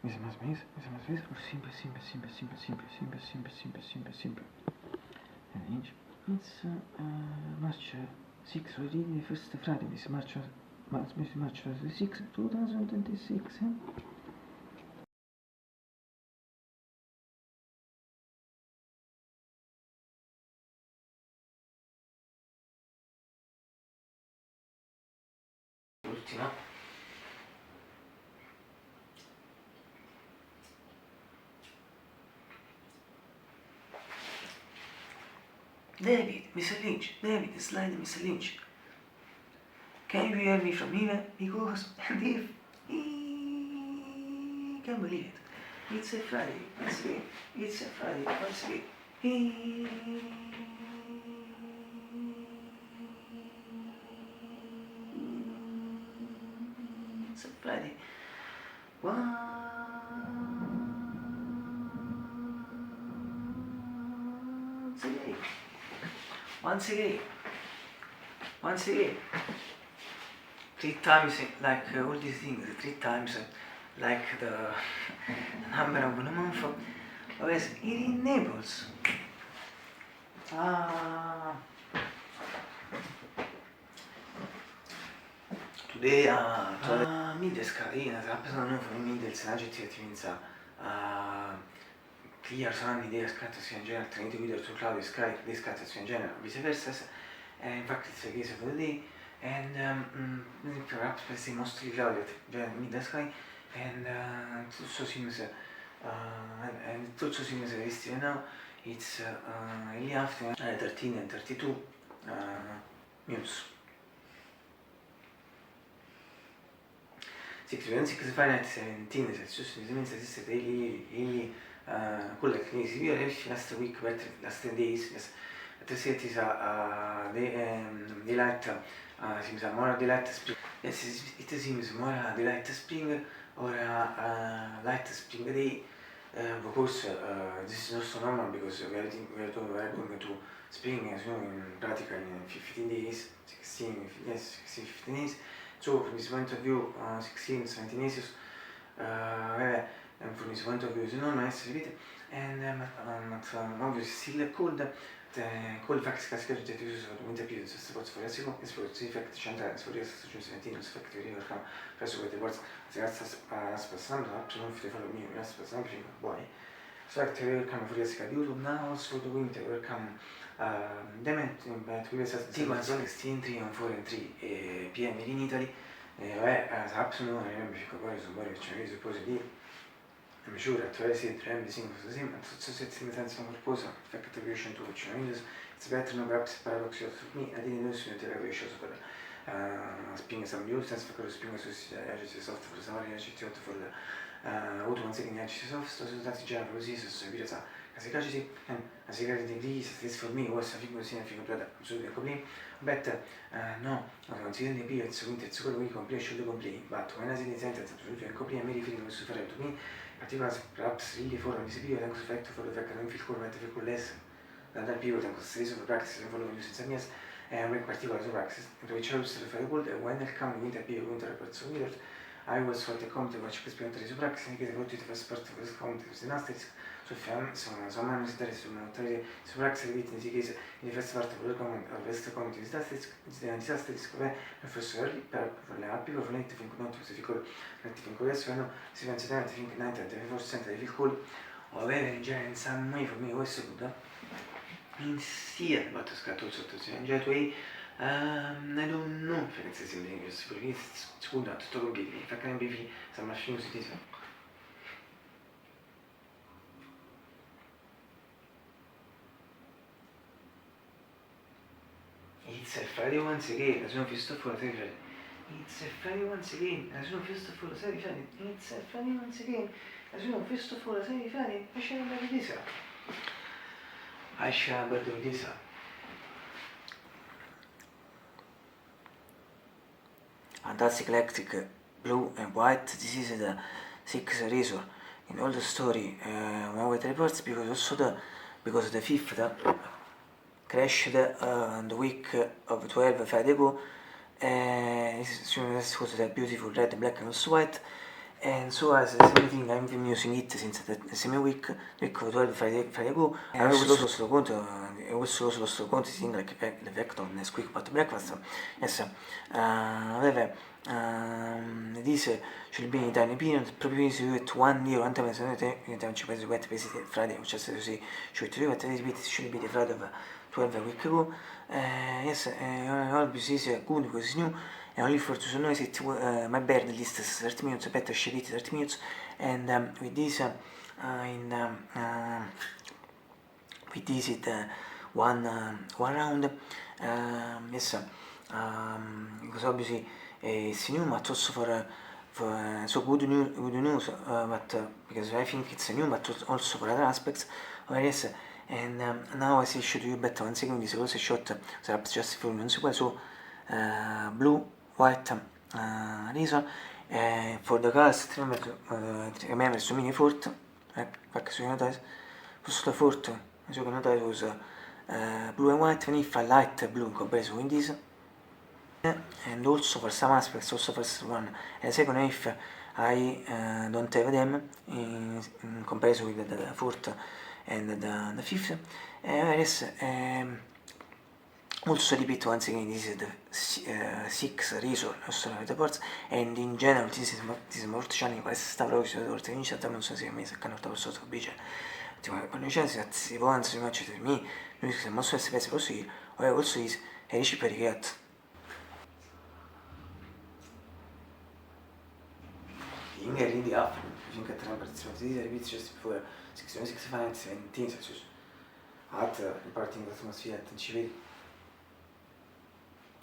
And it's March 6 already, the first Friday, this March 6, 2026. L'ultima. David, Mr. Lynch, David, slide Mr. Lynch. Can you hear me from here? Because if he can't believe it. It's a Friday, once again. It's a Friday, once again. It's a Friday. Once again. 3 times like all these things, 3 times like the number of a month. Whereas here in Naples. Today, Middeska, zapisano v Middelce, adjectivinca, clear sunny day, scatters in general, alternative with to cloudy sky, this scatters in general, vice versa. In fact, it's a case of the day, and perhaps it's mostly cloudy at mid sky, and it also seems very still now. It's early afternoon, 13 and 32 minutes. 6 Fahrenheit 17 Celsius, this means that this is really cool, like severe last week, but last 10 days, yes. At the it is daylight, seems a more daylight spring. Yes, it seems more daylight spring or light spring day, because this is also normal, because we are going to spring, as you know, in practically 15 days, 16, 15 days. So from this point of view, 16, 17 days, and from this point of view, it's normal, and obviously still cold. Cold facts cascade that uses for the winter period, so supports for Jessico, is for the effect central, for the June 17, is effect to overcome first with the words, the as per some, afternoon for the following as per something, boy. So fact to overcome for Jessica Beauty, now also the winter overcome dement, but we will sequence 16, 3 and 4 and 3 PM in Italy, as afternoon, I remember if you go to worry, which I suppose it. I'm sure that I see the same for the same, and so it's in the sense of purpose, effect attribution to which Windows, it's better no perhaps paradoxical for me, I didn't know soon until I wish also for spinga some new sense for spinga su soft for the summer, for the auto once again, soft, so that's già così, so video sa, as a category, this for me was a figure seen a figure brother, so the complete, but no, considering the period, so winter, so we complete should complete, but when I see the sentence, absolutely, and complete, I may feel to fare to me. Particolare perhaps really for this period and effect for the fact that I feel cool less than that period and consideration for practice and following using some years and when particular practice to which I was referable when I come winter period winter reports so weird I was for the comedy which was beyond the practice and get the vote to the first part of this comedy was an asterisk so someone is there is so practice with in this case in the first part of the comment or best comedy is asterisk it's the asterisk where the first early per le api for lente fin non si fico adesso si pensa tanto fin 94% dei feel cool or avere in genere in some way for me was good in sia but scatto sotto si in jet way I don't know if it's in English but it's good not to completely if I can be some machines it is it's a Friday once again as non visto fuori Friday it's a Friday once again as non visto fuori Friday it's a Friday once again as non visto fuori Friday esce una bella disa esce una bella disa fantastic electric blue and white this is the 6 razor in all the story one with reports because also because the fifth crashed on the week of 12 Friday ago this was the beautiful red, black and white And so as the same thing I'm been using it since the same week 12 Friday ago. I also lost the conto thing like the effect on the quick pot breakfast. Yes, this should be in tiny period, probably at 1 year, 1 time, ci penso che Friday, which is to say, should be the Friday of 12 week ago. Yes, obviously is good because it's new. And only for to noise it my bird list is 30 minutes, better share it 30 minutes, and with this with this it one round. Yes, because obviously it's new, but also for so good news, but because I think it's new, but also for other aspects. Yes, and now I say should you bet one second this also shot perhaps just for non so blue white reason for the colors remember so mini fort perché so notice questo fort so che notice was blue and white even if I light blue in comparison with this, and also for some aspects also for one and second if I don't have them in comparison with the fourth and the fifth. Yes, also repeat once again, this is the sixth reason also the parts, and in general this is more challenging. Questa sta proprio oltre in chat non so se mi sa canale posso so bice quando c'è si può anzi ma c'è mi se posso essere possibile o also is e riesci per rigat Inge ridi af finché tra partecipazioni di servizi just before 665 17 Celsius at imparting the atmosphere at ci vedi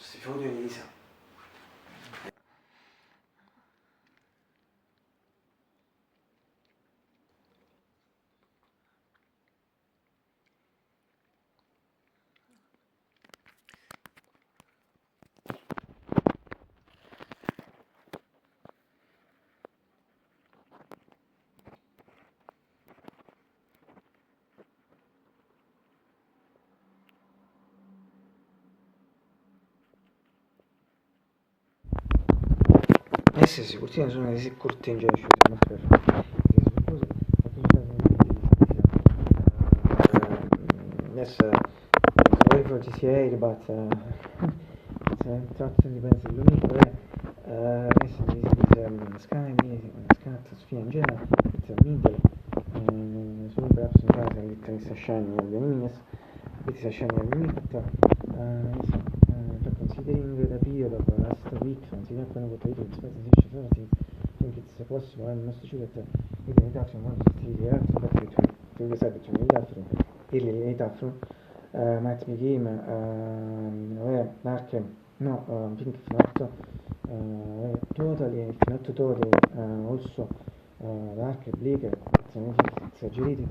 si foto di Lisa. Sì, cortine sono dei cortine già asciutte, ma yes, sorry for GTA, but it's tratto di penso l'unico è yes, Sky Sofia in genere, it's a middle, sono perhaps in casa che sta scendendo agli anime, quindi sta scendendo agli anime, but considering the period of last week, considering what we did, I think it's possible, I'm not sure that even it actually wants to see the earth, but to decide between it after, it after, might be game, where dark, no, pink if not, totally, if not totally, also, dark, bleak, it's exaggerated,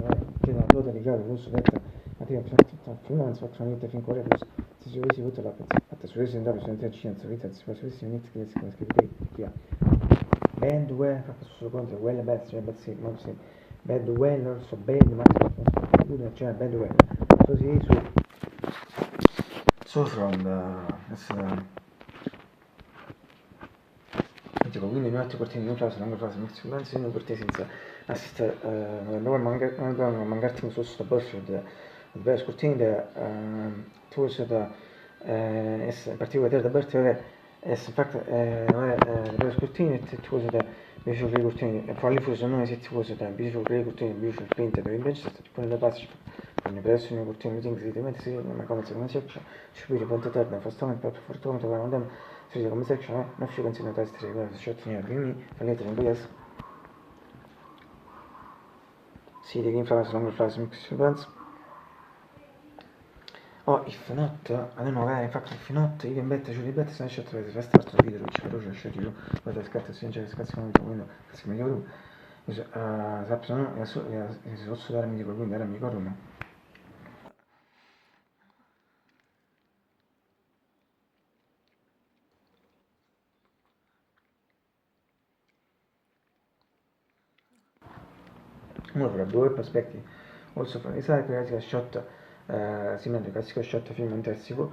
totally clear, also that, I think a few months, but from it, I think whatever, se ci avessi avuto la pezza su questo andato senza scienza vita se avessi unito che si scrive qui bad well su conto well bad cioè bad sì non sì bad well also bad ma cioè bad well così su from quindi noi altri cortini non classe non classe mi sembra non cortini senza assist non mancarti un sosto borso the best cortini towards the in particular the birth is in fact the best cortine it was the visual grey cortine probably for some noise it was the visual grey cortine visual painted the image that put the passage quindi per adesso i cortini meeting evidentemente si ma come seconda section subire ponte tarda fastamente per fortuna trovare un dem si come section non ci consiglio testi seguire se shot near quindi fallete in inglese sì di influence longer flash mix events. Oh, if not, I don't know, in fact, if not, even better, should be better, se ne c'è trovate la start video, which però c'è scelto io, guarda, scarta, se c'è scazzamento, quindi, se mi ricordo, sappiano, se posso darmi di qualcuno, era mi ricordo, ma... Uno fra due prospetti, also from inside, creative shot, simile classico shot film intersico,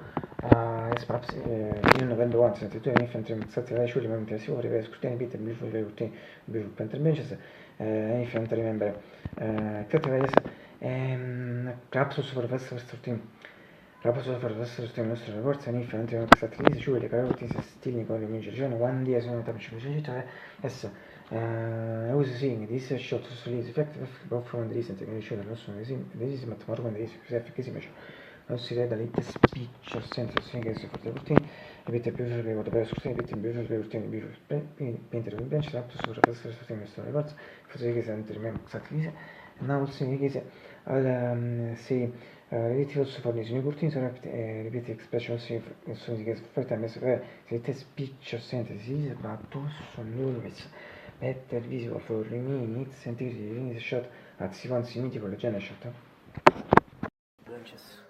perhaps in November 1, 72, and if entering Saturday, surely remember to see scrutiny bit and beautiful routine, beautiful printer benches, and if you remember Saturday, perhaps also for the rest of the team. Raporto per adesso il nostro rapporto in frente a questa crisi, cioè le carote stili con le giorni, one day sono tamci pubblicità, adesso uso sì, di se shot su lì, effetto both from the recent che c'è il nostro esimo, ma tomorrow when this is che si measure. Non si vede lì speech of sense of thing as for the routine, e vede più che vado per scusare, vede più che routine più painter un bench, rapporto su adesso il nostro rapporto, forse che sente remember exactly. Now sì che si it also fornisce new routines and repeat expressions sono che fare messo se te speech synthesis but also always better visible for me needs sentire in shot at si van simiti con le gene shot branches.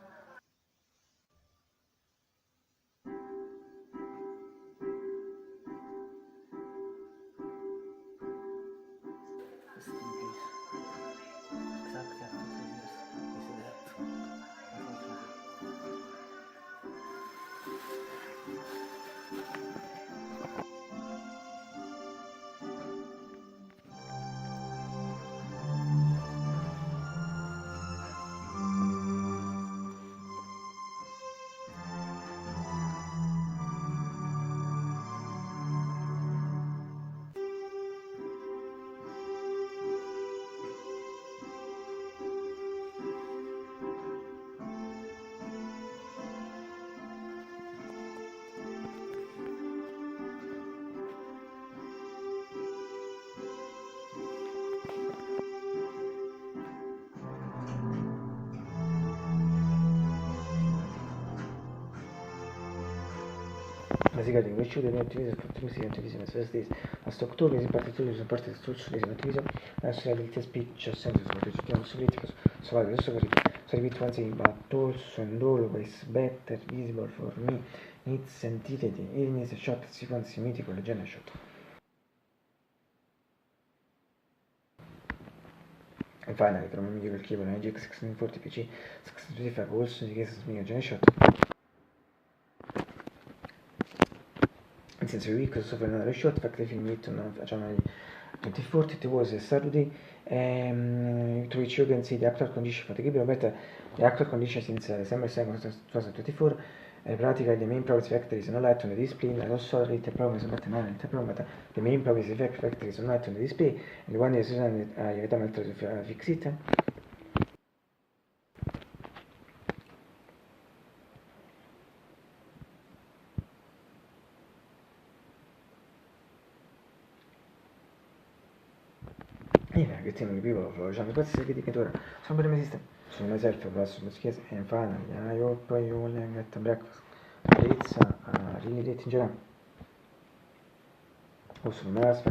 Basically, which would have activities for activities as this as to october is particularly important to structure is activism as reality speech senses what is still political so I also repeat one thing but also and always better visible for me needs entity even is a shot sequence mythical legend shot. And finally, from the middle keyboard GX 1640 PC 625 also the cases me a gen shot. Since a week or so for another shot, factory meet on January 24th, it was a Saturday, to which you can see the actual condition for the Gabriel better. The actual condition since December 2nd, 2024, practically the main progress factor is not light on the display, and also the problem is about the problem, but the main progress effect factor is not light on the display, and the one is you to fix it. Yeah, good thing people facciamo questi servizi che ora sono per me esiste sono myself plus the skills and finally I hope you will get breakfast pizza really late in general also mass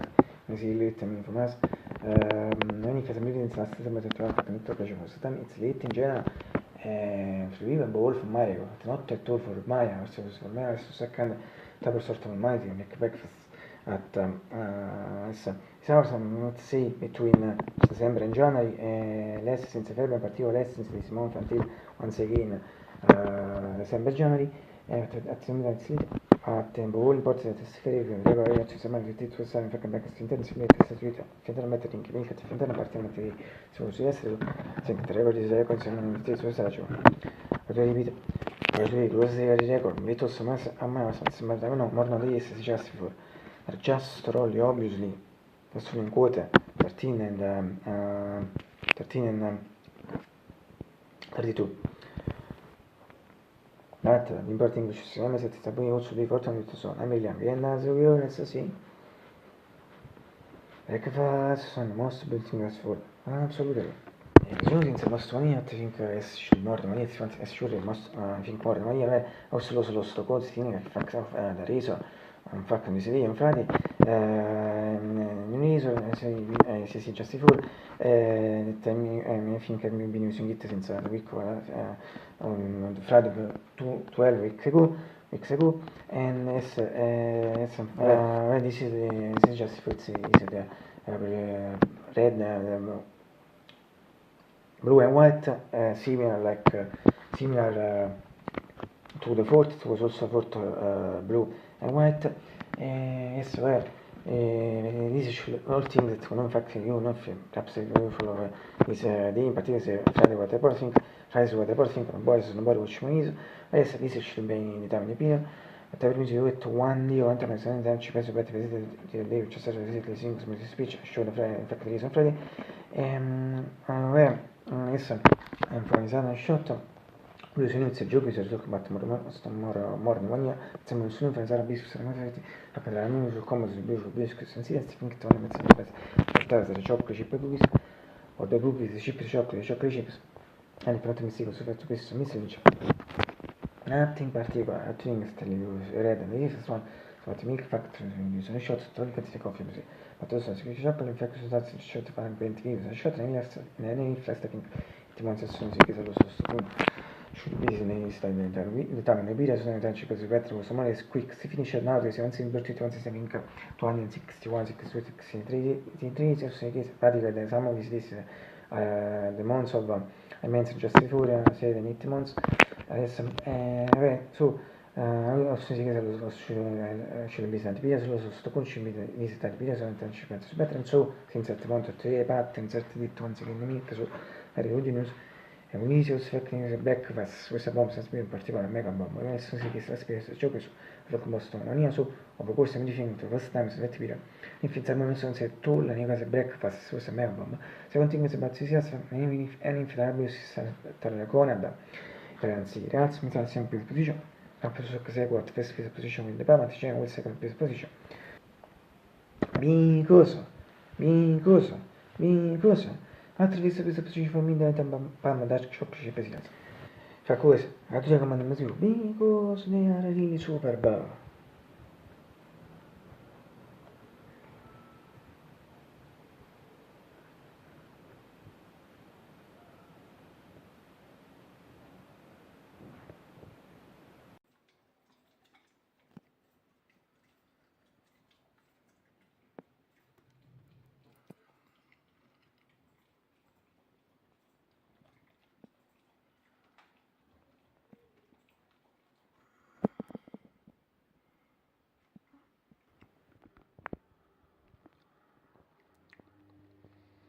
really late in for mass any case I'm reading last time that I have to pressure for time it's late in general for even ball for Mario not at all for Maya so for me so second type of sort of mind to make breakfast at siamo let's say between December and January lessons verb particular lessons this month until once again December January at the minute at tempo all important to scrivere regolare ci siamo di tutto sai fa cambiare questo intensità questa finta mettere in che finta una parte mettere su essere sempre regole di consigliano di tutto saggio perché ripeto perché cose di record mi to so a me sembra no morno lì se si just for just roll obviously that's in quote 13 and 32 but the important English system is that it's also be important to so Emilian Vienna so you let's see breakfast sono most building as for absolutely sono senza Mastonia I think es more the money es sure must think more the money also lo sto code thing fact of the reason infatti mi si vede infatti si justifica mi finché mi viene su git senza piccola Friday 12 weeks ago and this is justified is the red blue and white similar to the fort, it was also fort blue and white. Yes, well, this is all things that non fact you not perhaps you follow is the in particular is Friday what I think, Friday what I think, boys nobody which means, yes, this should be in the time of the but every music with one day or anche se ci penso per vedere di c'è stato vedere singles music speech show the Friday in fact on Friday where yes improvvisando shot lui si inizia il gioco si gioca more di mania sembra nessuno improvvisare a bisco sarà mai a parlare almeno sul comodo sul bisco sensibilità finché torna in mezzo a portare se chocolate chip cookies o due cookies chip chocolate chips e il prodotto mistico su questo mi si dice nothing particular I think it's telling you read and this is one so the milk factory sono shot storica di coffee così ma tu sai che chocolate in fact sostanze shot per 20 minuti shot nei flashing ti mangia su che lo sostituisce should be the time in the video sono intention because better was someone is quick si finisce now si once invertito once siamo in 261 63 63 so che pratica the sum of this the months of I mentioned just before say the need months adesso su ho sentito che lo sulle business video solo sto concimito visitare video sono intention penso su better so senza monto tre pattern certi detto once che nemica su arrivo news e un easy expecting breakfast questa bomba sta in particolare mega bomba non è si che sta spesso ciò che su lo composto non è su o per questo mi definito first time se metti video infatti al momento non sei tu la mia casa breakfast questa mega bomba se continui a battere sia è infinabile si sta per la Canada per anzi ragazzi mi sta sempre in position ha preso che sei quattro first position with the payment c'è un second position Bingoso. Altre viste questa famiglia di Pamma da Ciocci Presidente. Cioè cosa? La tua comanda mi dico, Bingoso ne ha lì super bravo.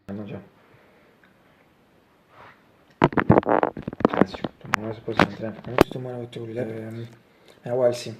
No già. Anzi, non lo so entrare. Non sto muovendo tutto il. Well, sì.